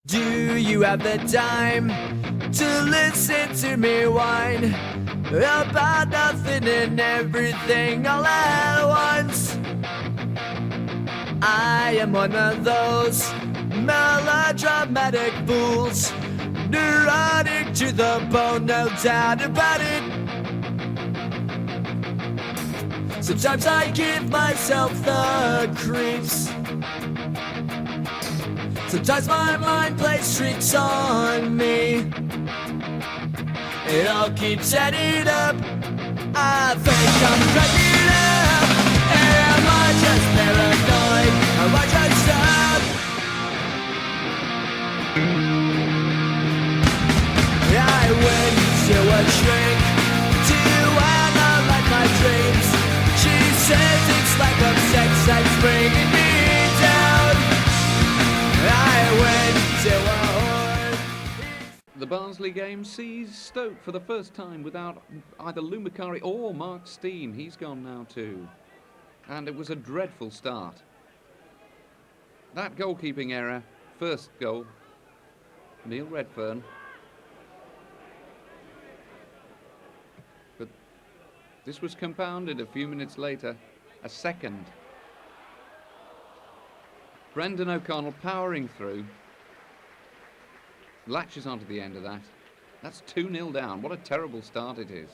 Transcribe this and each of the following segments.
Do you have the time to listen to me whine about nothing and everything all at once? I am one of those melodramatic fools, neurotic to the bone, no doubt about it. Sometimes I give myself the creeps. Sometimes my mind plays tricks on me. It all keeps adding up. I think I'm cracking up. Am I just paranoid? Am I just up? I went to a shrink to analyze my dreams. She says it's lack of sex that's bringing me down. I went to a whore. The Barnsley game sees Stoke for the first time without either Lou Macari or Mark Stein. He's gone now too. And it was a dreadful start. That goalkeeping error, first goal, Neil Redfern. But this was compounded a few minutes later, a second. Brendan O'Connell powering through, latches onto the end of that. That's 2-0 down. What a terrible start it is.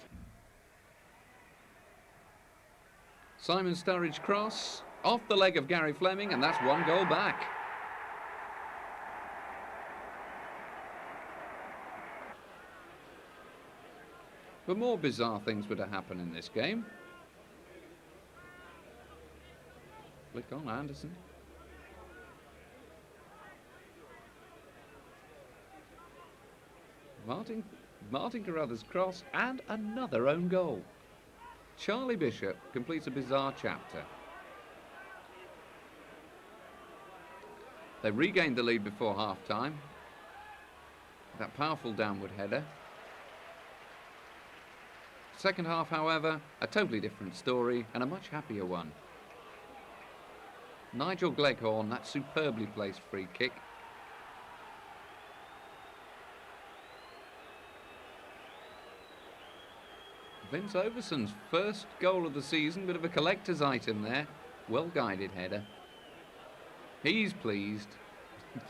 Simon Sturridge cross, off the leg of Gary Fleming, and that's 1 goal back. But more bizarre things were to happen in this game. Flick on Anderson. Martin Carruthers cross and another own goal. Charlie Bishop completes a bizarre chapter. They regained the lead before half-time. That powerful downward header. Second half, however, a totally different story and a much happier one. Nigel Gleghorn, that superbly placed free kick. Vince Overson's first goal of the season, bit of a collector's item there. Well-guided header. He's pleased,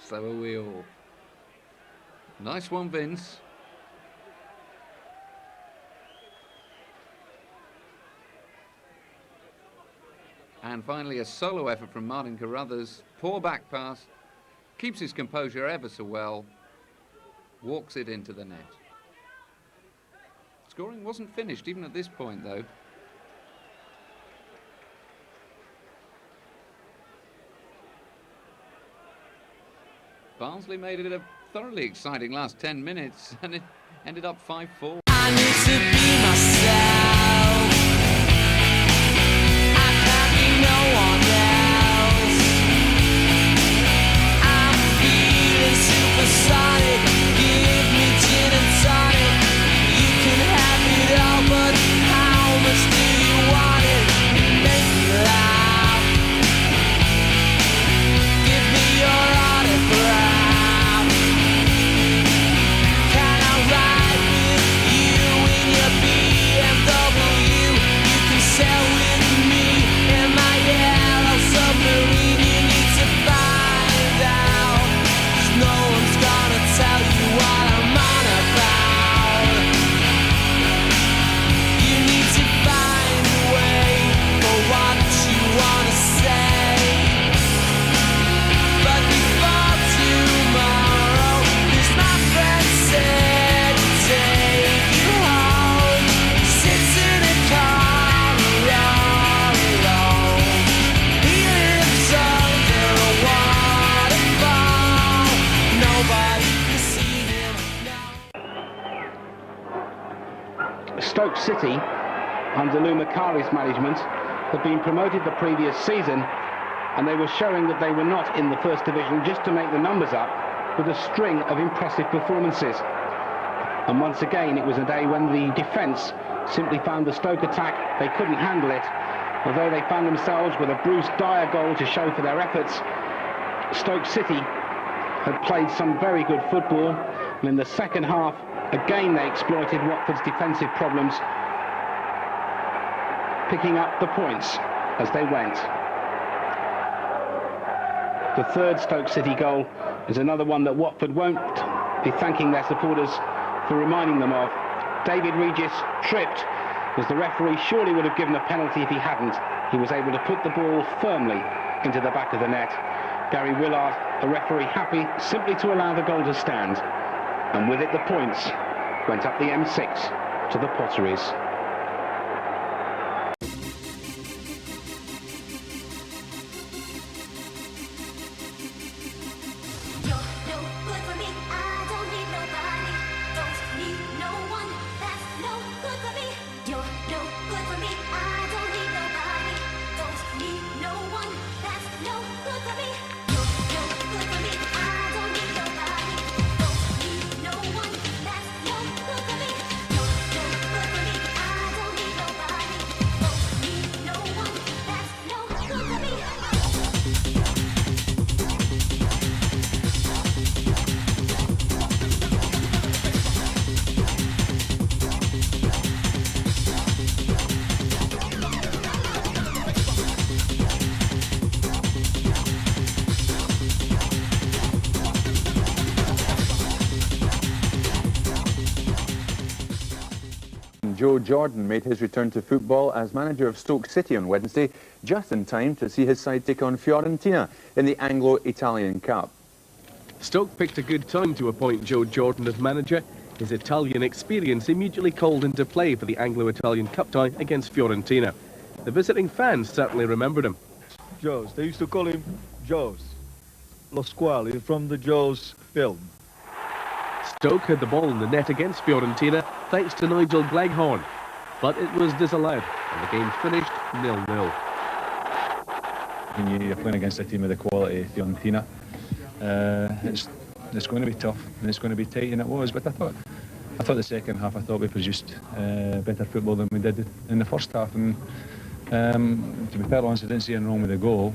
so are we all. Nice one, Vince. And finally a solo effort from Martin Carruthers. Poor back pass, keeps his composure ever so well, walks it into the net. Scoring wasn't finished even at this point, though. Barnsley made it a thoroughly exciting last 10 minutes, and it ended up 5-4. I need to be myself. I can't be no one else. I'm feeling supersonic. Give me gin and tonic. You can have it all, but how much do you want it? Make me laugh. Give me your autograph. Can I ride with you in your BMW? You can sail with me in my yellow submarine. You need to find out, 'cause no one's gonna tell you what I'm on about. You need to find a way for what you wanna say. But before tomorrow, this my friend said to take you home. Sits in a car all alone. He lives under a waterfall. Nobody can see him now. Stoke City, under Lou Macari's management, had been promoted the previous season, and they were showing that they were not in the first division just to make the numbers up, with a string of impressive performances. And once again, it was a day when the defence simply found the Stoke attack, they couldn't handle it. Although they found themselves with a Bruce Dyer goal to show for their efforts, Stoke City had played some very good football, and in the second half, again they exploited Watford's defensive problems, picking up the points as they went. The third Stoke City goal is another one that Watford won't be thanking their supporters for reminding them of. David Regis tripped, as the referee surely would have given a penalty if he hadn't. He was able to put the ball firmly into the back of the net. Gary Willard, the referee, happy simply to allow the goal to stand. And with it, the points went up the M6 to the Potteries. Joe Jordan made his return to football as manager of Stoke City on Wednesday, just in time to see his side take on Fiorentina in the Anglo-Italian Cup. Stoke picked a good time to appoint Joe Jordan as manager. His Italian experience immediately called into play for the Anglo-Italian Cup tie against Fiorentina. The visiting fans certainly remembered him. Joe's. They used to call him Joe's. Lo Squali from the Joe's film. Stoke had the ball in the net against Fiorentina thanks to Nigel Gleghorn, but it was disallowed and the game finished 0-0. When you're playing against a team of the quality of Fiorentina, it's going to be tough and it's going to be tight, and it was. But I thought the second half, we produced better football than we did in the first half. And to be fair honest, I didn't see anything wrong with the goal.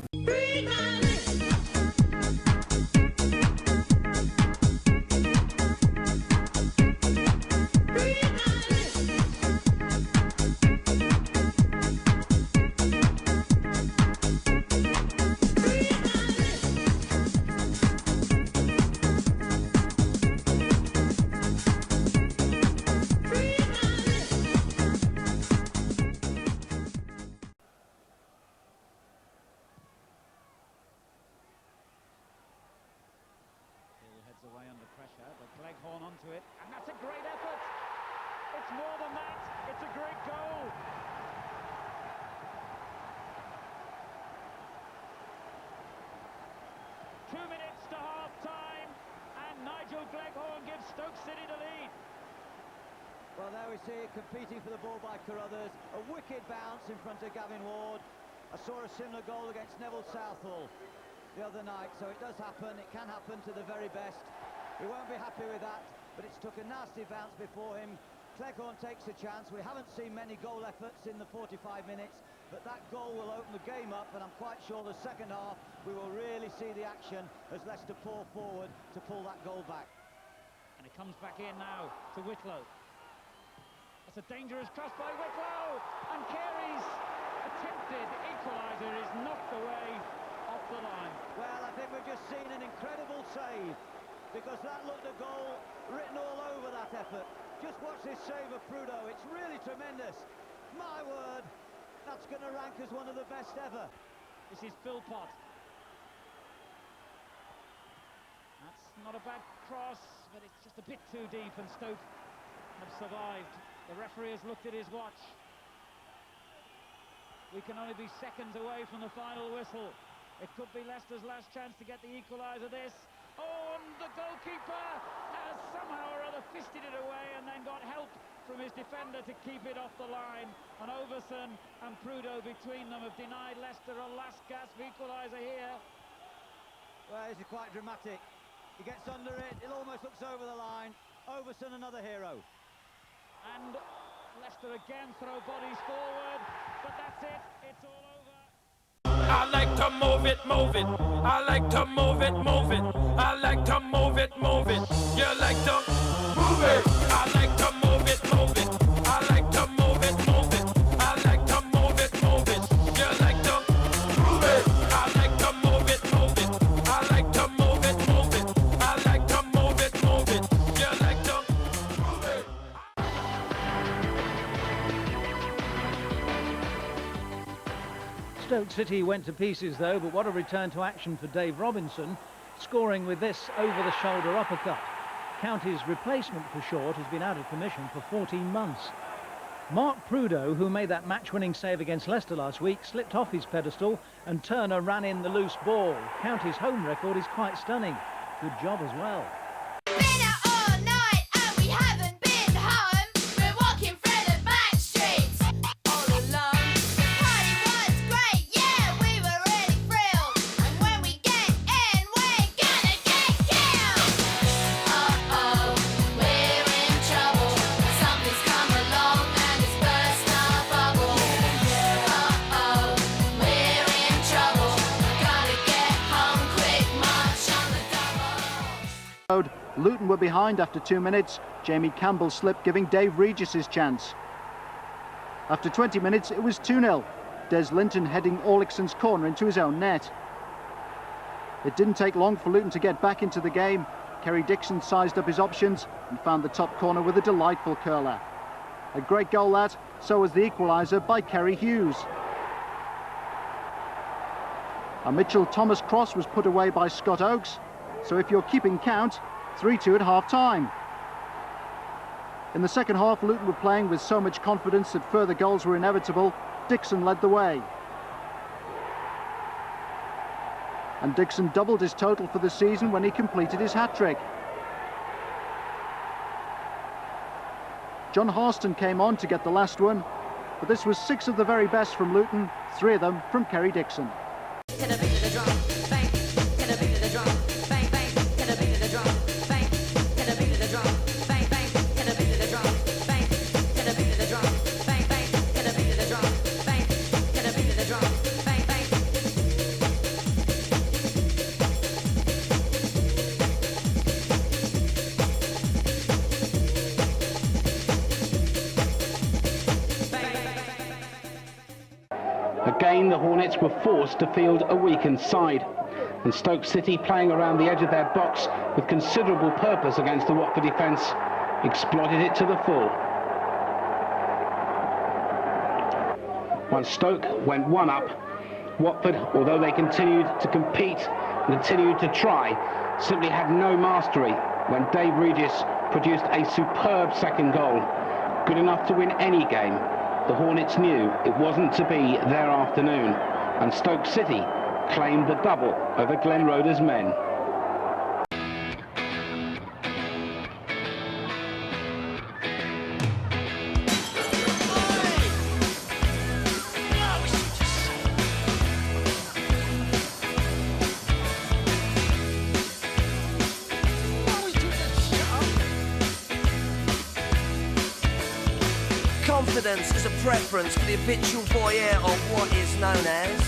Away under pressure, but Gleghorn onto it, and that's a great effort. It's more than that, it's a great goal. Two minutes to half time, and Nigel Gleghorn gives Stoke City the lead. Well, there we see it, competing for the ball by Carruthers. A wicked bounce in front of Gavin Ward. I saw a similar goal against Neville Southall the other night, so it does happen. It can happen to the very best. We won't be happy with that, but it's took a nasty bounce before him. Gleghorn takes a chance. We haven't seen many goal efforts in the 45 minutes, but that goal will open the game up, and I'm quite sure the second half we will really see the action as Leicester pour forward to pull that goal back. And it comes back in now to Whitlow. That's a dangerous cross by Whitlow, and Carey's attempted equaliser is knocked away off the line. Well, I think we've just seen an incredible save, because that looked a goal written all over that effort. Just watch this save of Prudo. It's really tremendous. My word, that's going to rank as one of the best ever. This is Philpott. That's not a bad cross, but it's just a bit too deep, and Stoke have survived. The referee has looked at his watch. We can only be seconds away from the final whistle. It could be Leicester's last chance to get the equaliser this. Oh, and the goalkeeper has somehow or other fisted it away and then got help from his defender to keep it off the line. And Overson and Prudo between them have denied Leicester a last gasp equaliser here. Well, this is quite dramatic. He gets under it, it almost looks over the line. Overson, another hero. And Leicester again throw bodies forward, but that's it, it's all over. I like to move it, move it. I like to move it, move it. I like to move it, move it. You like to move it. I like to move it, move it. I like to move it, move it. I like to move it, move it. You like to move it. I like to move it, move it. I like to move it, move it. I like to move it, move it. You like to move it. Stoke City went to pieces though, but what a return to action for Dave Robinson, scoring with this over-the-shoulder uppercut. County's replacement for Short has been out of commission for 14 months. Mark Prudo, who made that match-winning save against Leicester last week, slipped off his pedestal and Turner ran in the loose ball. County's home record is quite stunning. Good job as well. Luton were behind after 2 minutes. Jamie Campbell slipped, giving Dave Regis his chance. After 20 minutes, it was 2-0. Des Linton heading Orlickson's corner into his own net. It didn't take long for Luton to get back into the game. Kerry Dixon sized up his options and found the top corner with a delightful curler. A great goal that, so was the equaliser by Kerry Hughes. A Mitchell Thomas cross was put away by Scott Oakes. So if you're keeping count, 3-2 at half-time. In the second half, Luton were playing with so much confidence that further goals were inevitable. Dixon led the way. And Dixon doubled his total for the season when he completed his hat-trick. John Harston came on to get the last one, but this was 6 of the very best from Luton, 3 of them from Kerry Dixon. Again, the Hornets were forced to field a weakened side, and Stoke City, playing around the edge of their box with considerable purpose against the Watford defence, exploited it to the full. Once Stoke went one up, Watford, although they continued to compete and continued to try, simply had no mastery when Dave Regis produced a superb second goal, good enough to win any game. The Hornets knew it wasn't to be their afternoon, and Stoke City claimed the double over Glenn Roeder's men. Confidence is a preference for the habitual voyeur of what is known as.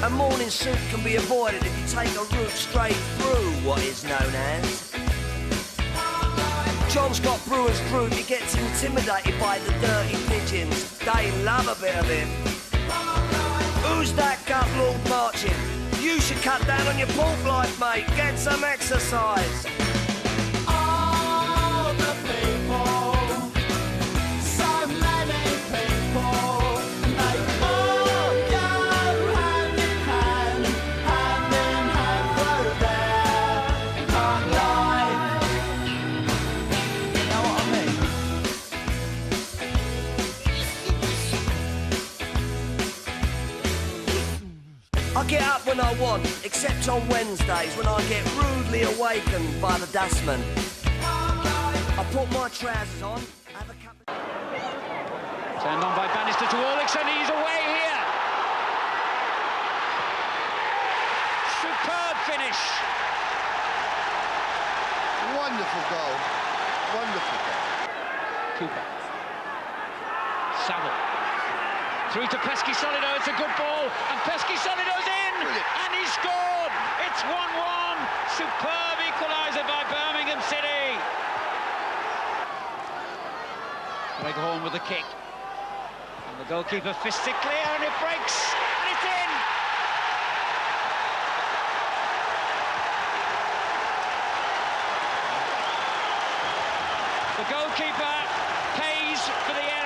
A morning suit can be avoided if you take a route straight through what is known as. John's got Brewer's group, he gets intimidated by the dirty pigeons. They love a bit of him. Who's that gut lord marching? You should cut down on your pork life, mate. Get some exercise. I get up when I want, except on Wednesdays when I get rudely awakened by the dustman. I put my trousers on, have a cup of... Turned on by Bannister to Orlickson, he's away here! Superb finish! Wonderful goal, wonderful goal. Cooper. Saville. Through to Pesky Solido, it's a good ball, and Pesky Solido's in, and he scored! It's 1-1, superb equaliser by Birmingham City. Greg Horn with the kick, and the goalkeeper fists it clear, and it breaks, and it's in! The goalkeeper pays for the error.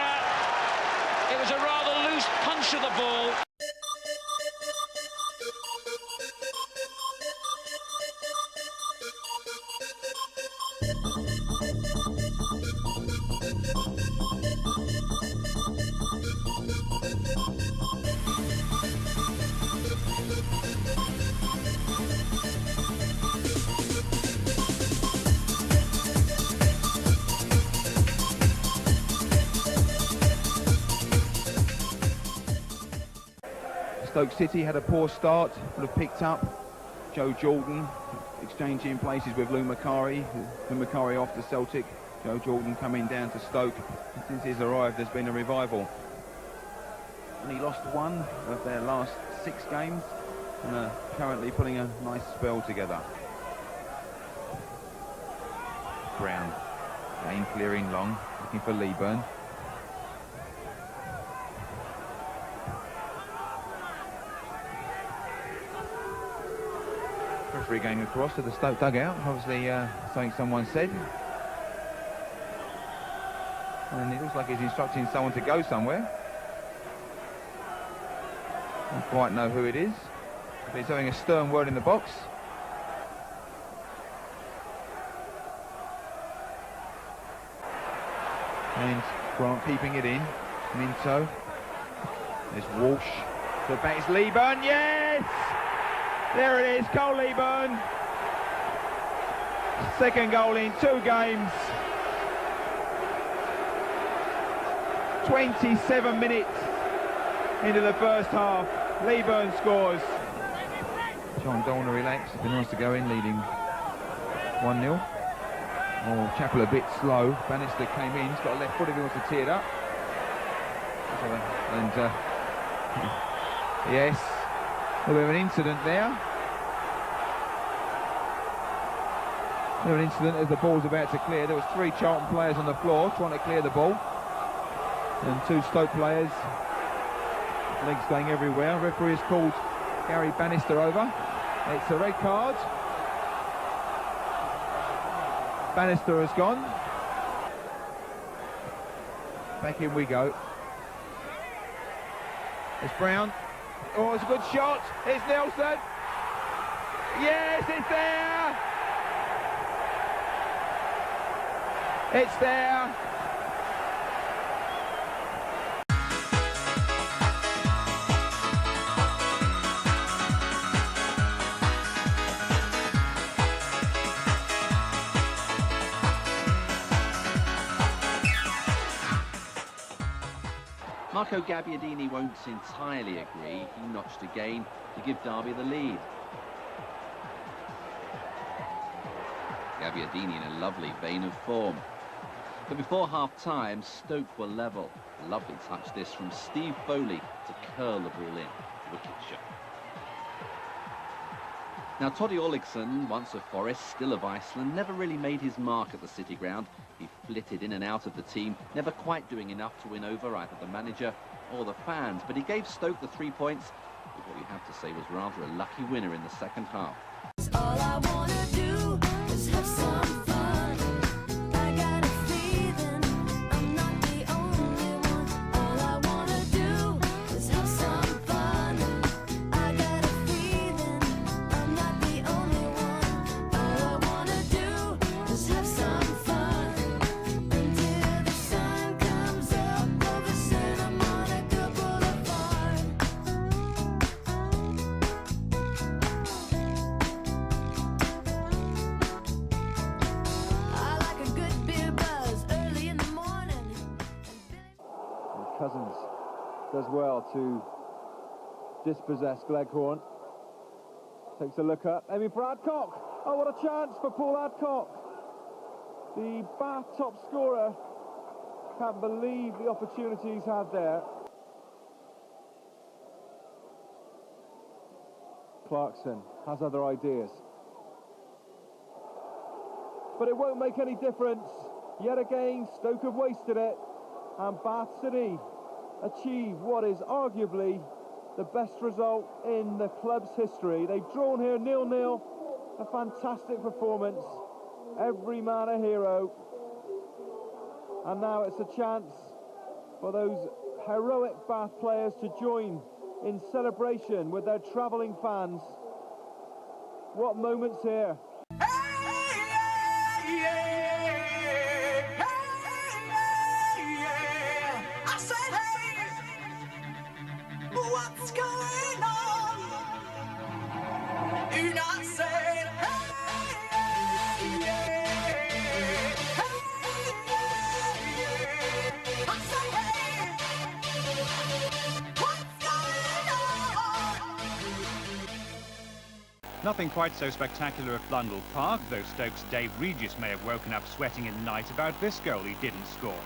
It was a rather loose punch of the ball. Stoke City had a poor start, would have picked up. Joejordan exchanging places with Lou Macari. Lou Macari off to Celtic. Joejordan coming down to Stoke. And since he's arrived, there's been a revival. And he lost one of their last 6 games and are currently putting a nice spell together. Brown, lane clearing long, looking for Leeburn. Referee going across to the Stoke dugout, obviously something someone said. And it looks like he's instructing someone to go somewhere. I don't quite know who it is, but he's having a stern word in the box. And Grant keeping it in. Minto. There's Walsh. So back is Leeburn, yes! There it is, Cole Leeburn. Second goal in 2 games. 27 minutes into the first half. Leeburn scores. John don't want to relax. It'd be nice to go in leading 1-0. Oh, Chappell a bit slow. Bannister came in. He's got a left foot if he wants to tee it up. And yes. A bit of an incident there. A bit of an incident as the ball's about to clear. There was 3 Charlton players on the floor trying to clear the ball. And 2 Stoke players. Legs going everywhere. Referee has called Gary Bannister over. It's a red card. Bannister has gone. Back in we go. It's Brown. Oh, it's a good shot. It's Nelson. Yes, it's there. It's there. Marco Gabbiadini won't entirely agree. He notched again to give Derby the lead. Gabbiadini in a lovely vein of form. But before half-time, Stoke were level. Lovely touch this from Steve Foley to curl the ball in. Wicked shot. Now, Toddy Olliksson, once of Forest, still of Iceland, never really made his mark at the City Ground. He flitted in and out of the team, never quite doing enough to win over either the manager or the fans. But he gave Stoke the 3 points, with what you have to say was rather a lucky winner in the second half. All I wanna do is have some fun. I got a feeling I'm not the only one. All I wanna do is have some fun. I got a feeling I'm not the only one. All I wanna do is have some fun. Until the sun comes up over Santa Monica Boulevard. I like a good beer buzz early in the morning. Cousins does well to dispossess Gleghorn. Takes a look up, aiming for Adcock. Oh, what a chance for Paul Adcock. The Bath top scorer. Can't believe the opportunity he's had there. Clarkson has other ideas. But it won't make any difference. Yet again, Stoke have wasted it. And Bath City achieve what is arguably the best result in the club's history. They've drawn here 0-0. A fantastic performance. Every man a hero. And now it's a chance for those heroic Bath players to join in celebration with their travelling fans. What moments here. What's going on? You're not saying hey, yeah. I say hey, what's going on? Nothing quite so spectacular at Blundell Park, though Stoke's Dave Regis may have woken up sweating in the night about this goal he didn't score.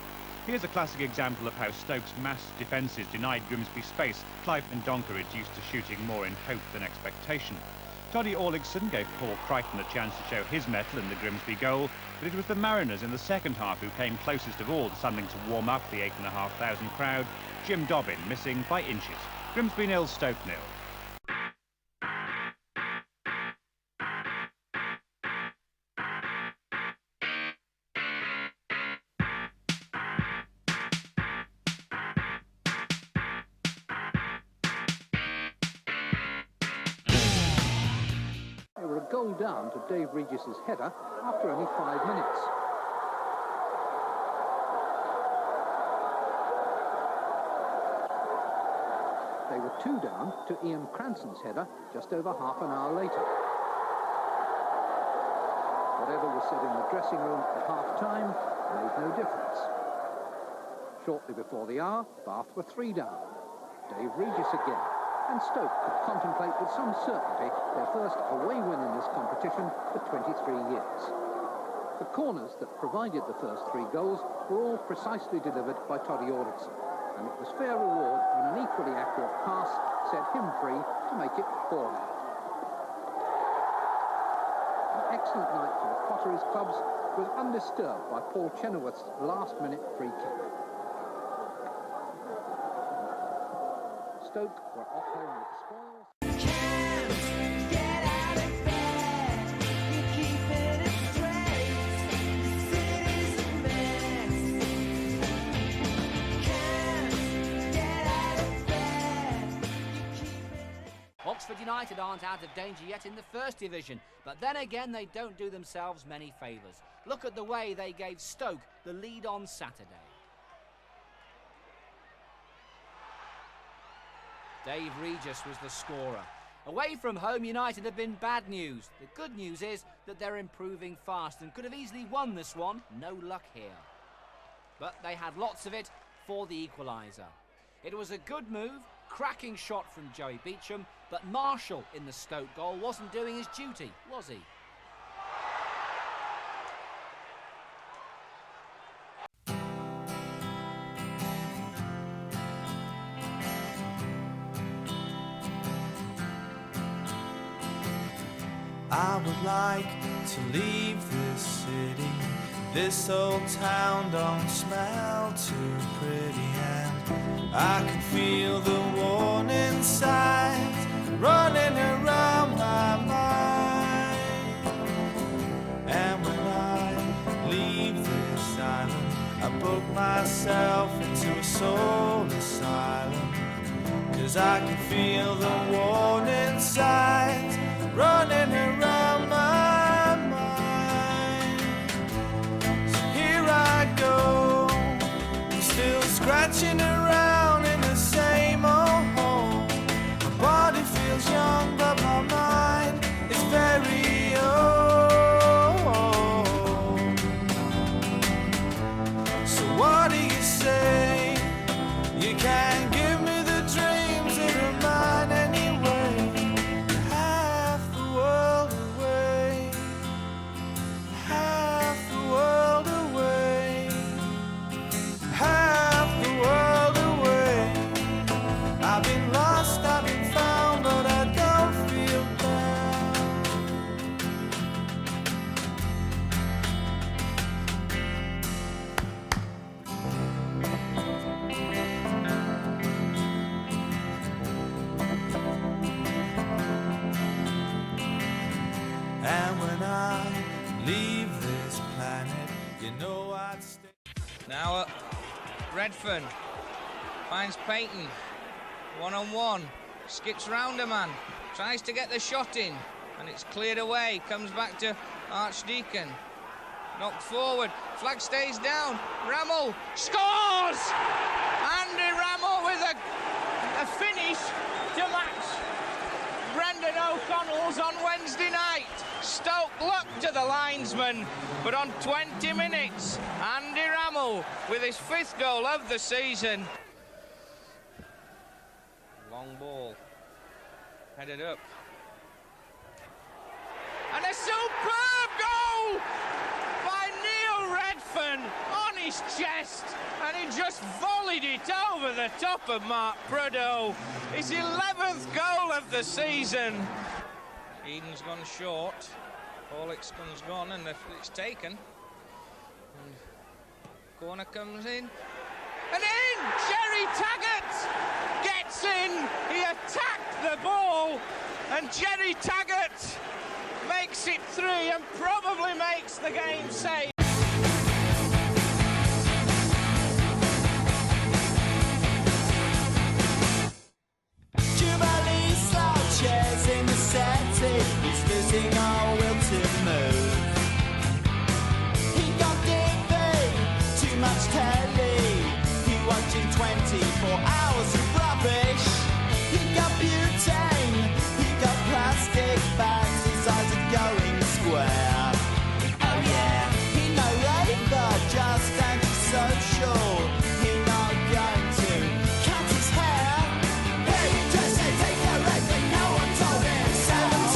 Here's a classic example of how Stoke's massed defences denied Grimsby space. Clive and Donker reduced to shooting more in hope than expectation. Toddy Orlickson gave Paul Crichton a chance to show his mettle in the Grimsby goal, but it was the Mariners in the second half who came closest of all to something to warm up the 8,500 crowd. Jim Dobbin missing by inches. Grimsby 0, Stoke 0. They were a goal down to Dave Regis's header after only 5 minutes. They were 2 down to Ian Cranson's header just over half an hour later. Whatever was said in the dressing room at half-time made no difference. Shortly before the hour, Bath were 3 down. Dave Regis again. And Stoke could contemplate with some certainty their first away win in this competition for 23 years. The corners that provided the first 3 goals were all precisely delivered by Toddy Orlickson, and it was fair reward when an equally accurate pass set him free to make it 4 now. An excellent night for the Potteries clubs was undisturbed by Paul Chenoweth's last-minute free kick. Stoke were off home with the spoils. Can't get out of bed. You're keeping it straight. The city's a mess. Can't get out of bed. You're keeping it. Oxford United aren't out of danger yet in the First Division, but then again they don't do themselves many favours. Look at the way they gave Stoke the lead on Saturday. Dave Regis was the scorer. Away from home, United have been bad news. The good news is that they're improving fast and could have easily won this one. No luck here. But they had lots of it for the equaliser. It was a good move, cracking shot from Joey Beecham, but Marshall in the Stoke goal wasn't doing his duty, was he? I would like to leave this city. This old town don't smell too pretty, and I can feel the warning signs running around my mind. And when I leave this island, I book myself into a soul asylum, 'cause I can feel the warning signs running around my mind. So here I go, I'm still scratching around in the same old hole. My body feels young, but my mind is very old. So what do you say? You can't give me the dreams that are mine anyway. Half the world when I leave this planet, you know I'd stay. Now Redfern finds Payton, one-on-one, skips round a man, tries to get the shot in, and it's cleared away, comes back to Archdeacon, knocked forward, flag stays down, Rammell scores! Andy Rammell with a finish to match Brendan O'Connell's on Wednesday night. Stoke looked to the linesman, but on 20 minutes, Andy Rammell with his 5th goal of the season. Long ball, headed up. And a superb goal by Neil Redfern on his chest, and he just volleyed it over the top of Mark Prudhoe. His 11th goal of the season. Eden's gone short, Orlickson's gone, and it's taken. And corner comes in, and in! Jerry Taggart gets in, he attacked the ball, and Jerry Taggart makes it 3 and probably makes the game safe. Jubilee slouches in the setting, he's losing all will to move. He got DV, too much telly, he watching 24 hours of rubbish. He got butane, he got plastic bags, his eyes are going square. Oh yeah, he no raver, just antisocial, he not going to cut his hair. Hey, just take a record, no one told him. 17,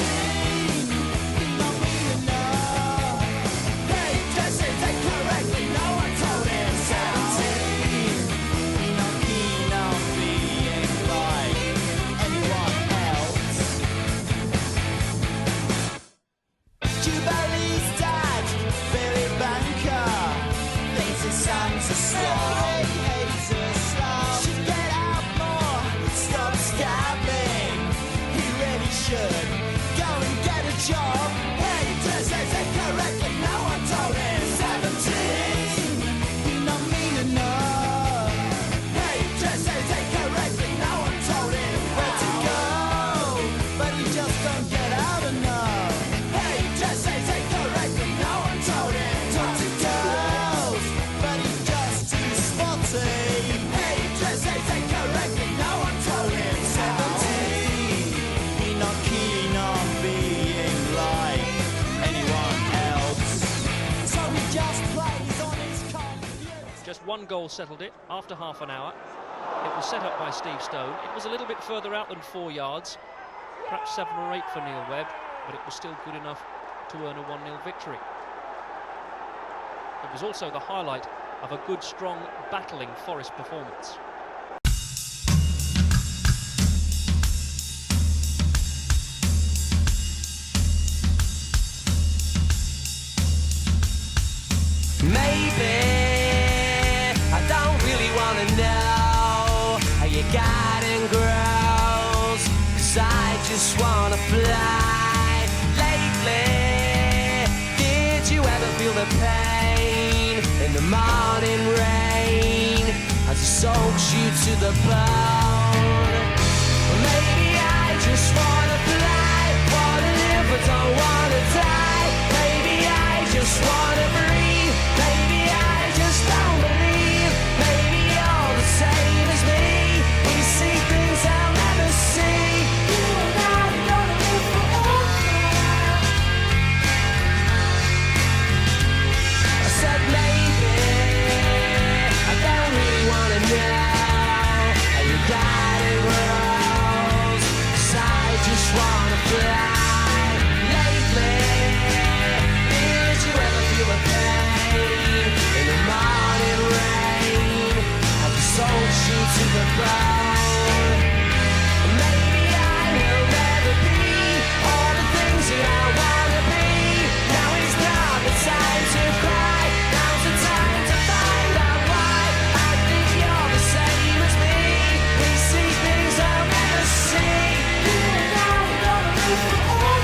he not mean enough. Hey, just take a record, no one told him. 17, he not keen on being like anyone else. Jubilee's dad, Billy Banker, thinks his son's a slob. He hates a slob. Should get out more, stop scabbing. He really should go and get a job. Hey, just says it correctly, no one told him. 17, he not mean enough. Hey, just says it correctly, no one told him where to go, but he just don't get out enough. Hey, just says it correctly, no one told him. Talk to girls, but he's just too spotty. Hey, just says it correctly, no one told him. 17, he not keen on being like anyone else, so he just plays on his computer. Just one goal settled it after half an hour. It was set up by Steve Stone. It was a little bit further out than 4 yards, perhaps 7 or 8 for Neil Webb, but it was still good enough to earn a 1-0 victory. It was also the highlight of a good, strong, battling Forest performance. Maybe I don't really wanna know how your garden grows, 'cause I just wanna fly. Lately, did you ever feel the pain in the morning rain as it soaks you to the bone? Or maybe I just wanna fly, wanna live but don't wanna die. Maybe I just wanna breathe, maybe I just don't believe. Maybe you're the same as me, we see things I'll never see. You and I are gonna live forever. I said maybe I don't really wanna know how you got it grows, 'cause I just wanna fly. Lately, did you ever feel the pain in the morning rain as it soaks you to the bone? Maybe I will never be all the things that I wanna be. Now is not the time to cry, now's the time to find out why. I think you're the same as me, we see things I'll never see. You and I are gonna live forever.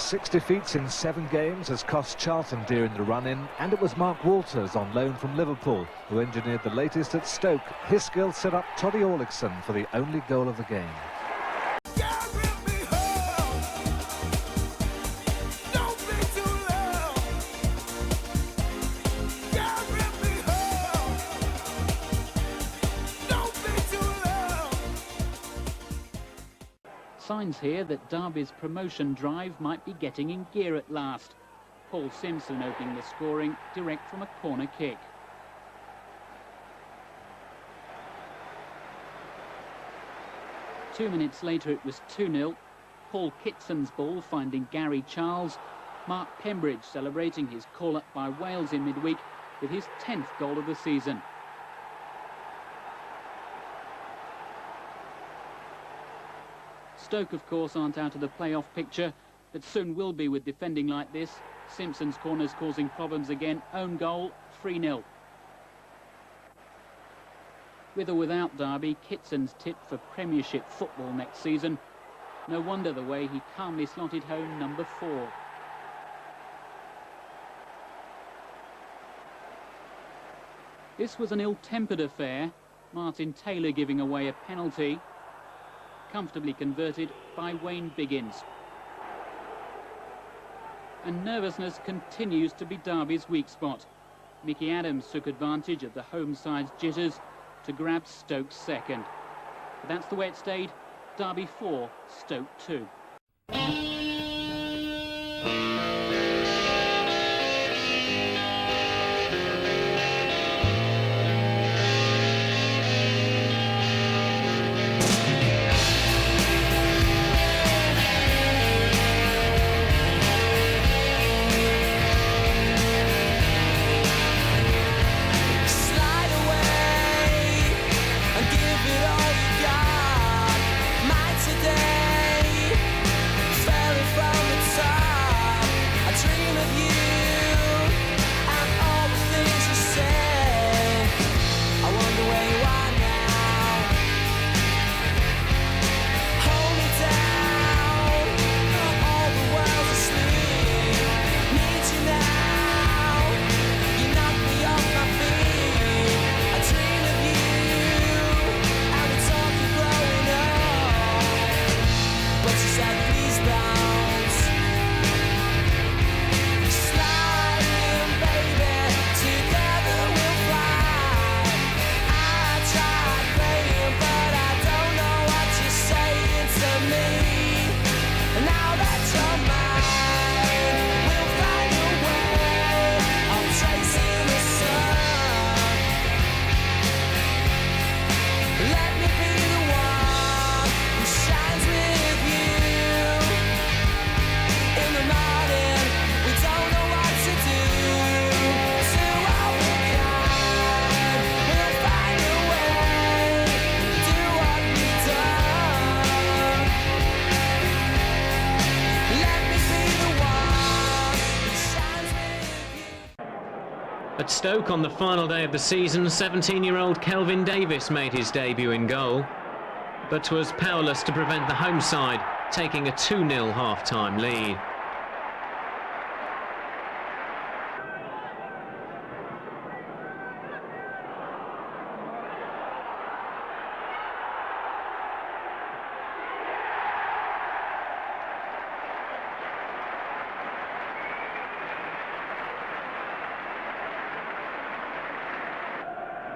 6 defeats in 7 games has cost Charlton dear in the run-in, and it was Mark Walters on loan from Liverpool who engineered the latest at Stoke. His skill set up Toddy Orlickson for the only goal of the game. Signs here that Derby's promotion drive might be getting in gear at last. Paul Simpson opening the scoring direct from a corner kick. Two minutes later it was 2-0. Paul Kitson's ball finding Gary Charles. Mark Pembridge celebrating his call-up by Wales in midweek with his 10th goal of the season. Stoke, of course, aren't out of the playoff picture, but soon will be with defending like this. Simpson's corners causing problems again. Own goal, 3-0. With or without Derby, Kitson's tip for Premiership football next season. No wonder the way he calmly slotted home number 4. This was an ill-tempered affair. Martin Taylor giving away a penalty. Comfortably converted by Wayne Biggins. And nervousness continues to be Derby's weak spot. Mickey Adams took advantage of the home side's jitters to grab Stoke's second. But that's the way it stayed. Derby 4, Stoke 2. At Stoke on the final day of the season, 17-year-old Kelvin Davis made his debut in goal, but was powerless to prevent the home side taking a 2-0 half-time lead.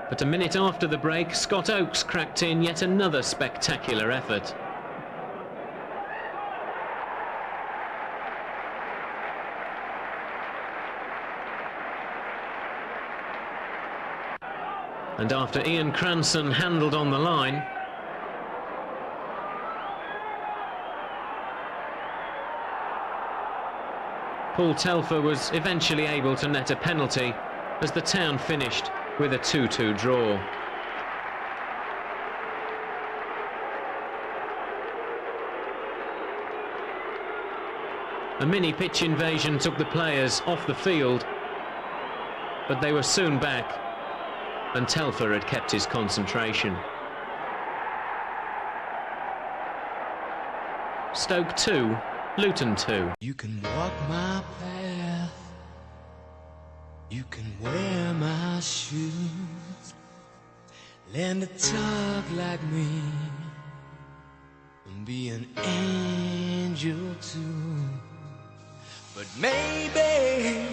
But a minute after the break, Scott Oakes cracked in yet another spectacular effort. And after Ian Cranson handled on the line, Paul Telfer was eventually able to net a penalty as the town finished with a 2-2 draw. A mini pitch invasion took the players off the field, but they were soon back, and Telfer had kept his concentration. Stoke 2, Luton 2. You can walk my path, you can wear my shoes, learn to talk like me, and be an angel too. But maybe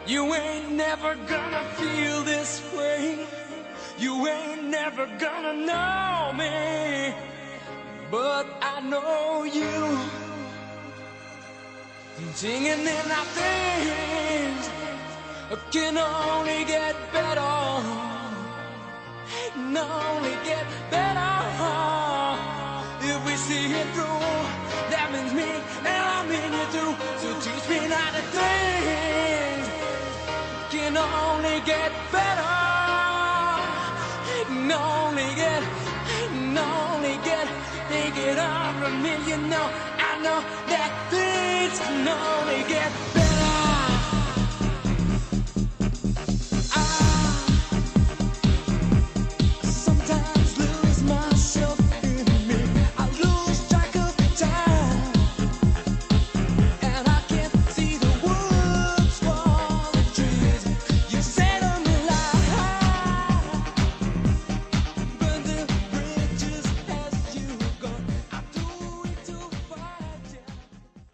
you ain't never gonna feel this way, you ain't never gonna know me, but I know you. Singing in our things can only get better, can only get better. If we see it through, that means me and I mean you too. So teach me not to things can only get better, can only get, think it over me, you know. I know that things can only get better.